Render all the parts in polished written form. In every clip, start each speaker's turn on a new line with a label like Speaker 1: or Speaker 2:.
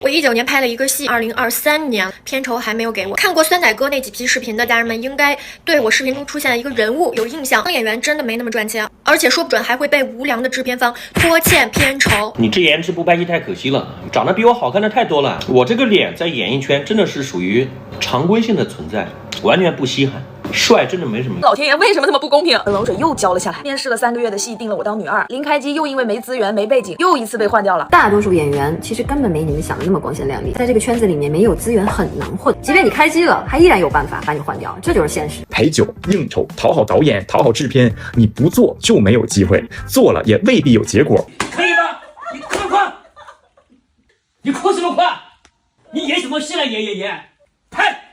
Speaker 1: 我19年拍了一个戏，2023年片酬还没有给我。看过酸奶哥那几批视频的家人们，应该对我视频中出现的一个人物有印象。当演员真的没那么赚钱，而且说不准还会被无良的制片方拖欠片酬。
Speaker 2: 你这颜值不拍戏太可惜了，长得比我好看的太多了。我这个脸在演艺圈真的是属于常规性的存在，完全不稀罕。帅真的没什么。
Speaker 3: 老天爷为什么这么不公平？冷水又浇了下来。面试了3个月的戏，定了我当女二。林开机又因为没资源、没背景，又一次被换掉了。
Speaker 4: 大多数演员其实根本没你们想的那么光鲜亮丽，在这个圈子里面没有资源很难混，即便你开机了，他依然有办法把你换掉，这就是现实。
Speaker 5: 陪酒、应酬、讨好导演、讨好制片，你不做就没有机会，做了也未必有结果。
Speaker 6: 可以吗？你快！你哭什么快？你演什么戏了？演，拍！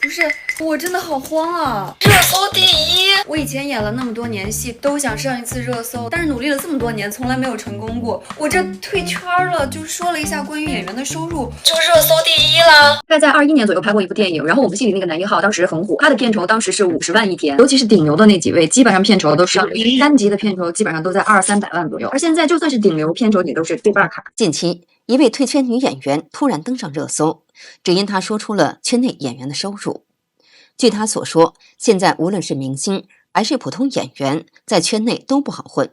Speaker 7: 不是，我真的好慌啊！
Speaker 1: 热搜第一，
Speaker 7: 我以前演了那么多年戏，都想上一次热搜，但是努力了这么多年，从来没有成功过。我这退圈了，就说了一下关于演员的收入，
Speaker 1: 就热搜第一了。
Speaker 4: 大概在21年左右拍过一部电影，然后我们戏里那个男一号当时很火，他的片酬当时是50万一天，尤其是顶流的那几位，基本上片酬都是单集的片酬基本上都在200-300万左右，而现在就算是顶流，片酬也都是对半卡。
Speaker 8: 近期，一位退圈女演员突然登上热搜，只因她说出了圈内演员的收入。据她所说，现在无论是明星还是普通演员，在圈内都不好混，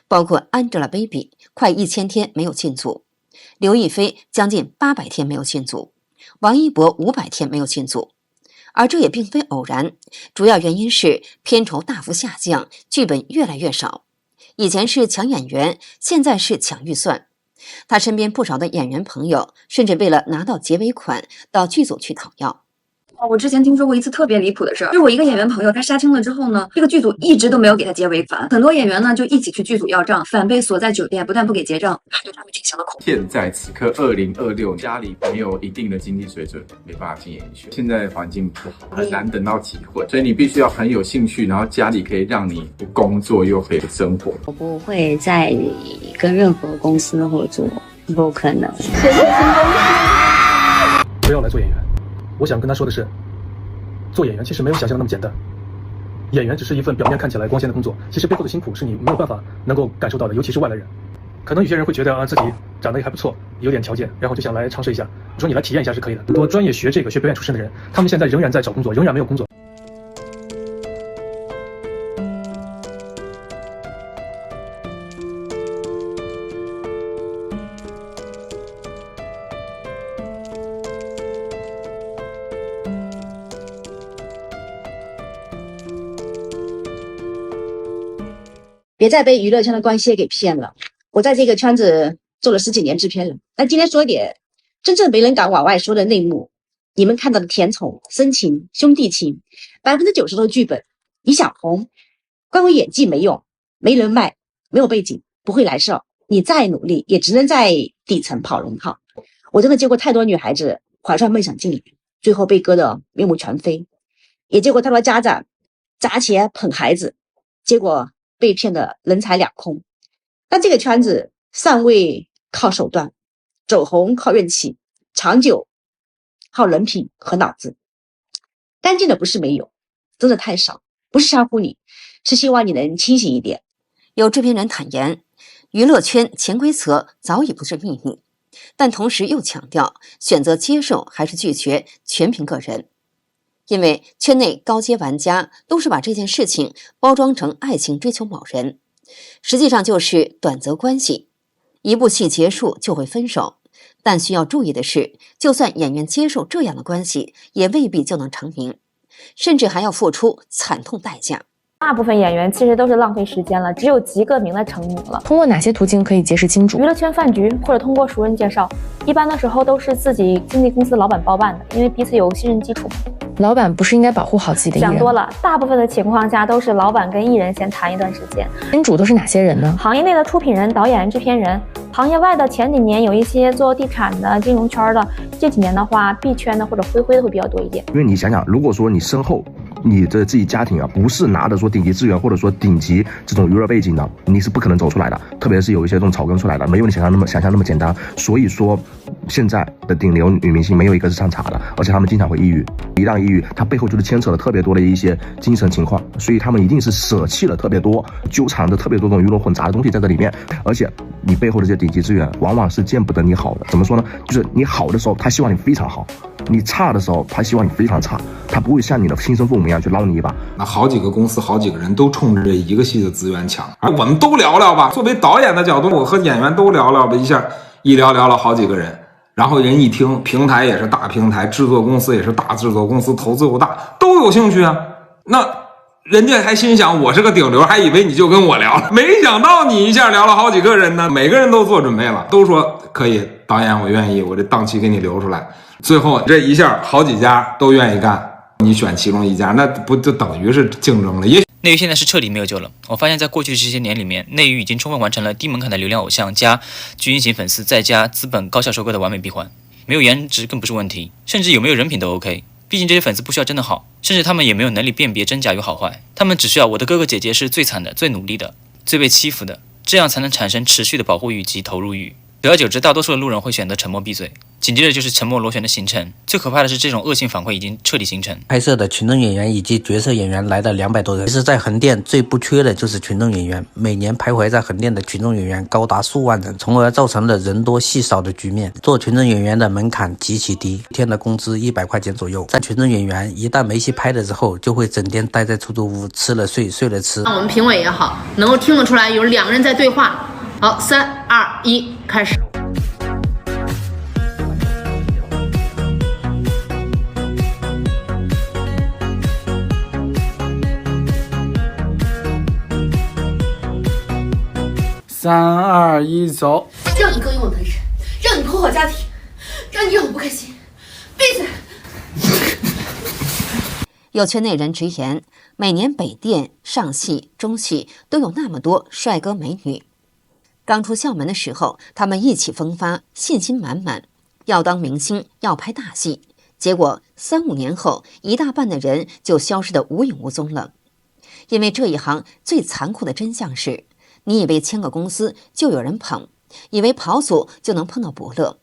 Speaker 8: 包括 Angelababy 快1000天没有进组，刘亦菲将近800天没有进组，王一博500天没有进组。而这也并非偶然，主要原因是片酬大幅下降，剧本越来越少。以前是抢演员，现在是抢预算。他身边不少的演员朋友，甚至为了拿到结尾款，到剧组去讨要。
Speaker 4: 我之前听说过一次特别离谱的事儿，就是我一个演员朋友，他杀青了之后呢，这个剧组一直都没有给他结尾款，很多演员呢就一起去剧组要账，反被锁在酒店，不但不给结账，还对他们进行了恐吓。
Speaker 9: 现在此刻2026，家里没有一定的经济水准，没办法进演艺圈。现在环境不好，很难等到机会，所以你必须要很有兴趣，然后家里可以让你不工作又可以生活。
Speaker 10: 我不会再跟任何公司合作，不可能。
Speaker 11: 不要来做演员。我想跟他说的是，做演员其实没有想象的那么简单。演员只是一份表面看起来光鲜的工作，其实背后的辛苦是你没有办法能够感受到的，尤其是外来人。可能有些人会觉得自己长得也还不错，有点条件，然后就想来尝试一下。我说你来体验一下是可以的。很多专业学表演出身的人，他们现在仍然在找工作，仍然没有工作。
Speaker 12: 别再被娱乐圈的光鲜给骗了。我在这个圈子做了10几年制片人，那今天说一点真正没人敢往外说的内幕。你们看到的甜宠、深情、兄弟情，90%的剧本，你想红，光有演技没用，没人脉，没有背景，不会来事儿。你再努力，也只能在底层跑龙套。我真的见过太多女孩子怀揣梦想进来，最后被割得面目全非；也见过太多家长砸钱捧孩子，结果被骗得人财两空。但这个圈子上位靠手段，走红靠运气，长久靠人品和脑子。干净的不是没有，真的太少，不是吓唬你，是希望你能清醒一点。
Speaker 8: 有制片人坦言，娱乐圈潜规则早已不是秘密，但同时又强调，选择接受还是拒绝全凭个人。因为圈内高阶玩家都是把这件事情包装成爱情追求某人，实际上就是短则关系，一部戏结束就会分手。但需要注意的是，就算演员接受这样的关系，也未必就能成名，甚至还要付出惨痛代价。
Speaker 13: 大部分演员其实都是浪费时间了，只有极个名的成名了。
Speaker 14: 通过哪些途径可以结识金主？
Speaker 13: 娱乐圈饭局，或者通过熟人介绍，一般的时候都是自己经纪公司老板包办的，因为彼此有信任基础。
Speaker 14: 老板不是应该保护好自己的艺人？
Speaker 13: 想多了，大部分的情况下都是老板跟艺人先谈一段时间。
Speaker 14: 金主都是哪些人呢？
Speaker 13: 行业内的出品人、导演、制片人，行业外的前几年有一些做地产的、金融圈的，这几年的话币圈的或者灰的会比较多一点。
Speaker 15: 因为你想想，如果说你身后你的自己家庭啊，不是拿着说顶级资源或者说顶级这种娱乐背景的，你是不可能走出来的。特别是有一些这种草根出来的，没有你想象那么简单。所以说，现在的顶流女明星没有一个是上茶的，而且她们经常会抑郁。一旦抑郁，它背后就是牵扯了特别多的一些精神情况，所以她们一定是舍弃了特别多，纠缠着特别多这种鱼龙混杂的东西在这里面。而且你背后的这些顶级资源，往往是见不得你好的。怎么说呢？就是你好的时候，他希望你非常好。你差的时候，他希望你非常差，他不会像你的亲生父母一样去捞你一把。
Speaker 16: 那好几个公司，好几个人都冲着这一个戏的资源抢，而我们都聊聊吧。作为导演的角度，我和演员都聊聊吧，一聊了好几个人，然后人一听，平台也是大平台，制作公司也是大制作公司，投资又大，都有兴趣啊。那人家还心想我是个顶流，还以为你就跟我聊了，没想到你一下聊了好几个人呢，每个人都做准备了，都说可以，导演我愿意，我这档期给你留出来。最后这一下好几家都愿意干，你选其中一家，那不就等于是竞争了？
Speaker 17: 内娱现在是彻底没有救了。我发现在过去这些年里面，内娱已经充分完成了低门槛的流量偶像加巨婴型粉丝再加资本高效收割的完美闭环。没有颜值更不是问题，甚至有没有人品都 OK。毕竟这些粉丝不需要真的好，甚至他们也没有能力辨别真假与好坏，他们只需要我的哥哥姐姐是最惨的、最努力的、最被欺负的，这样才能产生持续的保护欲及投入欲。久而久之，大多数的路人会选择沉默闭嘴，紧接着就是沉默螺旋的形成。最可怕的是，这种恶性反馈已经彻底形成。
Speaker 18: 拍摄的群众演员以及角色演员来了200多人。其实，在横店最不缺的就是群众演员，每年徘徊在横店的群众演员高达数万人，从而造成了人多戏少的局面。做群众演员的门槛极其低，一天的工资100块钱左右。在群众演员一旦没戏拍了之后，就会整天待在出租屋，吃了睡，睡了吃。
Speaker 19: 我们评委也好，能够听得出来有2个人在对话。好，3、2、1，开始。
Speaker 20: 3、2、1，走！
Speaker 19: 让你更有本事，让你破坏家庭，让你让我不开心，闭嘴！
Speaker 8: 有圈内人直言，每年北电、上戏、中戏都有那么多帅哥美女。刚出校门的时候，他们意气风发，信心满满，要当明星，要拍大戏。结果3、5年后，一大半的人就消失得无影无踪了。因为这一行最残酷的真相是，你以为签个公司就有人捧，以为跑组就能碰到伯乐，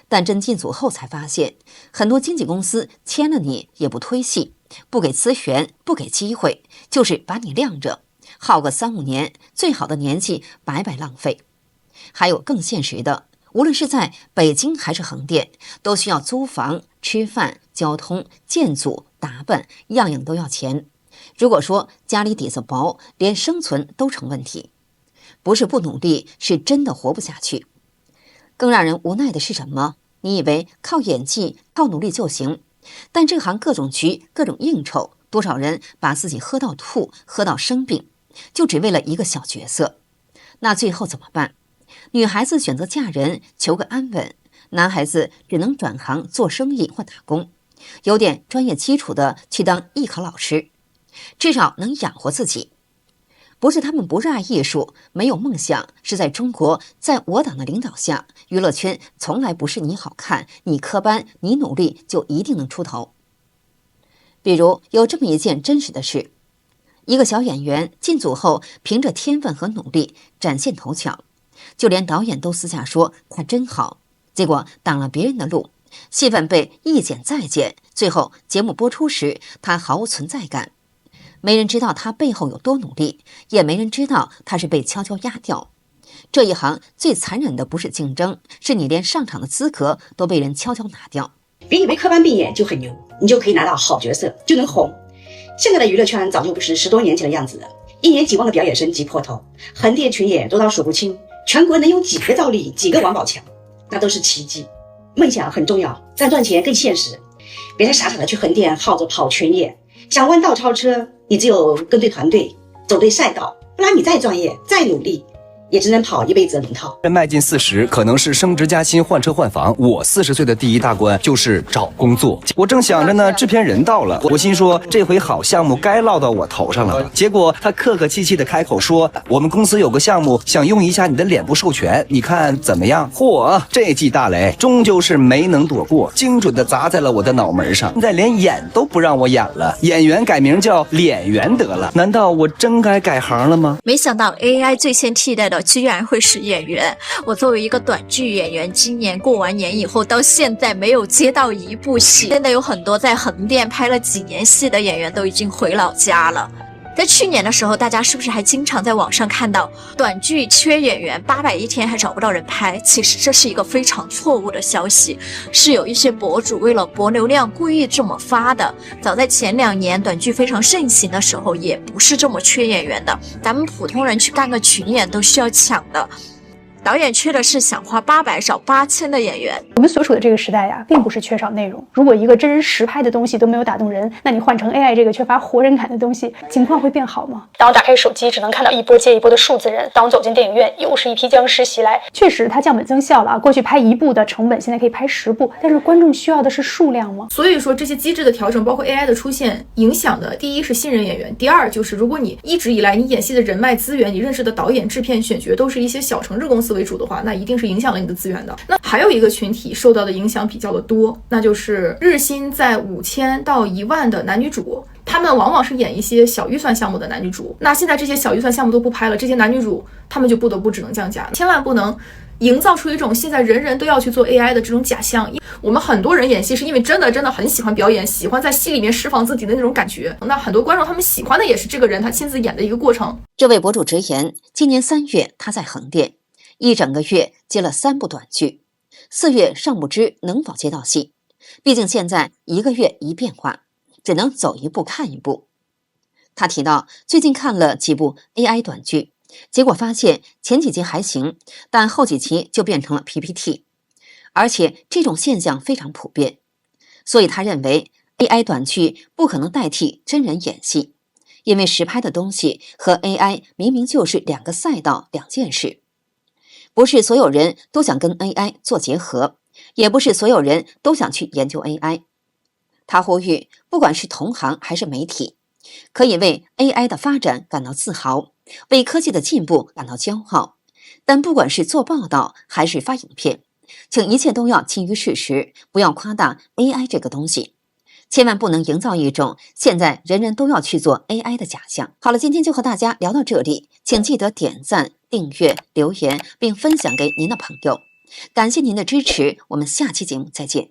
Speaker 8: 但真进组后才发现，很多经纪公司签了你也不推戏，不给资源，不给机会，就是把你晾着，耗个3、5年，最好的年纪白白浪费。还有更现实的，无论是在北京还是横店，都需要租房、吃饭、交通、建组、打扮，样样都要钱。如果说家里底子薄，连生存都成问题。不是不努力，是真的活不下去。更让人无奈的是什么？你以为靠演技、靠努力就行，但这行各种局、各种应酬，多少人把自己喝到吐、喝到生病，就只为了一个小角色。那最后怎么办？女孩子选择嫁人，求个安稳；男孩子只能转行做生意或打工，有点专业基础的去当艺考老师，至少能养活自己。不是他们不热爱艺术，没有梦想，是在中国，在我党的领导下，娱乐圈从来不是你好看、你科班、你努力就一定能出头。比如有这么一件真实的事，一个小演员进组后，凭着天分和努力展现头角，就连导演都私下说他真好，结果挡了别人的路，戏份被一剪再剪，最后节目播出时，他毫无存在感。没人知道他背后有多努力，也没人知道他是被悄悄压掉。这一行最残忍的不是竞争，是你连上场的资格都被人悄悄拿掉。
Speaker 12: 别以为科班毕业就很牛，你就可以拿到好角色，就能红。现在的娱乐圈早就不是10多年前的样子了，一年几万个表演生挤破头，横店群演多到数不清，全国能有几个赵丽，几个王宝强，那都是奇迹。梦想很重要，但赚钱更现实。别再傻傻的去横店耗着跑群演，想弯道超车，你只有跟对团队，走对赛道，不然你再专业再努力，也只能跑一辈子的龙套。
Speaker 21: 迈进40，可能是升职加薪、换车换房。我40岁的第一大关就是找工作。我正想着呢，制片人到了，我心说这回好项目该落到我头上了。结果他客客气气的开口说，我们公司有个项目想用一下你的脸部授权，你看怎么样？嚯，这记大雷终究是没能躲过，精准的砸在了我的脑门上。现在连演都不让我演了，演员改名叫脸员得了。难道我真该改行了吗？
Speaker 22: 没想到 AI 最先替代的居然会是演员。我作为一个短剧演员，今年过完年以后到现在没有接到一部戏。现在有很多在横店拍了几年戏的演员都已经回老家了。在去年的时候，大家是不是还经常在网上看到短剧缺演员，800一天还找不到人拍？其实这是一个非常错误的消息，是有一些博主为了博流量故意这么发的。早在前2年短剧非常盛行的时候，也不是这么缺演员的，咱们普通人去干个群演都需要抢的。导演缺的是想花800找8000的演员。
Speaker 23: 我们所处的这个时代呀，并不是缺少内容。如果一个真人实拍的东西都没有打动人，那你换成 AI 这个缺乏活人感的东西，情况会变好吗？当我打开手机，只能看到一波接一波的数字人；当我走进电影院，又是一批僵尸袭来。确实，它降本增效了啊！过去拍1部的成本，现在可以拍10部，但是观众需要的是数量吗？
Speaker 24: 所以说，这些机制的调整，包括 AI 的出现，影响的第一是新人演员，第二就是如果你一直以来你演戏的人脉资源，你认识的导演、制片、选角都是一些小城市公司为主的话，那一定是影响了你的资源的。那还有一个群体受到的影响比较的多，那就是日薪在5000到1万的男女主，他们往往是演一些小预算项目的男女主。那现在这些小预算项目都不拍了，这些男女主他们就不得不只能降价，千万不能营造出一种现在人人都要去做 AI 的这种假象。我们很多人演戏是因为真的很喜欢表演，喜欢在戏里面释放自己的那种感觉。那很多观众他们喜欢的也是这个人他亲自演的一个过程。
Speaker 8: 这位博主直言，今年3月他在横店一整个月接了3部短剧，4月尚不知能否接到戏，毕竟现在1个月一变化，只能走一步看一步。他提到最近看了几部 AI 短剧，结果发现前几集还行，但后几集就变成了 PPT， 而且这种现象非常普遍，所以他认为 AI 短剧不可能代替真人演戏，因为实拍的东西和 AI 明明就是2个赛道2件事。不是所有人都想跟 AI 做结合，也不是所有人都想去研究 AI。他呼吁，不管是同行还是媒体，可以为 AI 的发展感到自豪，为科技的进步感到骄傲。但不管是做报道还是发影片，请一切都要基于事实，不要夸大 AI 这个东西。千万不能营造一种现在人人都要去做 AI 的假象。好了，今天就和大家聊到这里，请记得点赞、订阅、留言并分享给您的朋友。感谢您的支持，我们下期节目再见。